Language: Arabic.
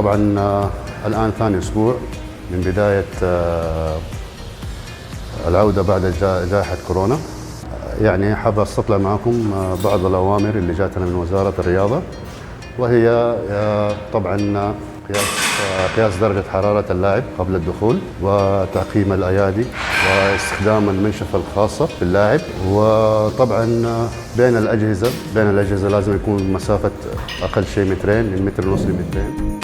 طبعا الآن ثاني أسبوع من بداية العودة بعد جائحة كورونا. يعني حاب أستطلع معكم بعض الأوامر اللي جاتنا من وزارة الرياضة، وهي طبعا قياس درجة حرارة اللاعب قبل الدخول، وتعقيم الأيادي، واستخدام المنشفة الخاصة باللاعب، وطبعا بين الأجهزة لازم يكون مسافة أقل شيء مترين، من متر ونص لمترين.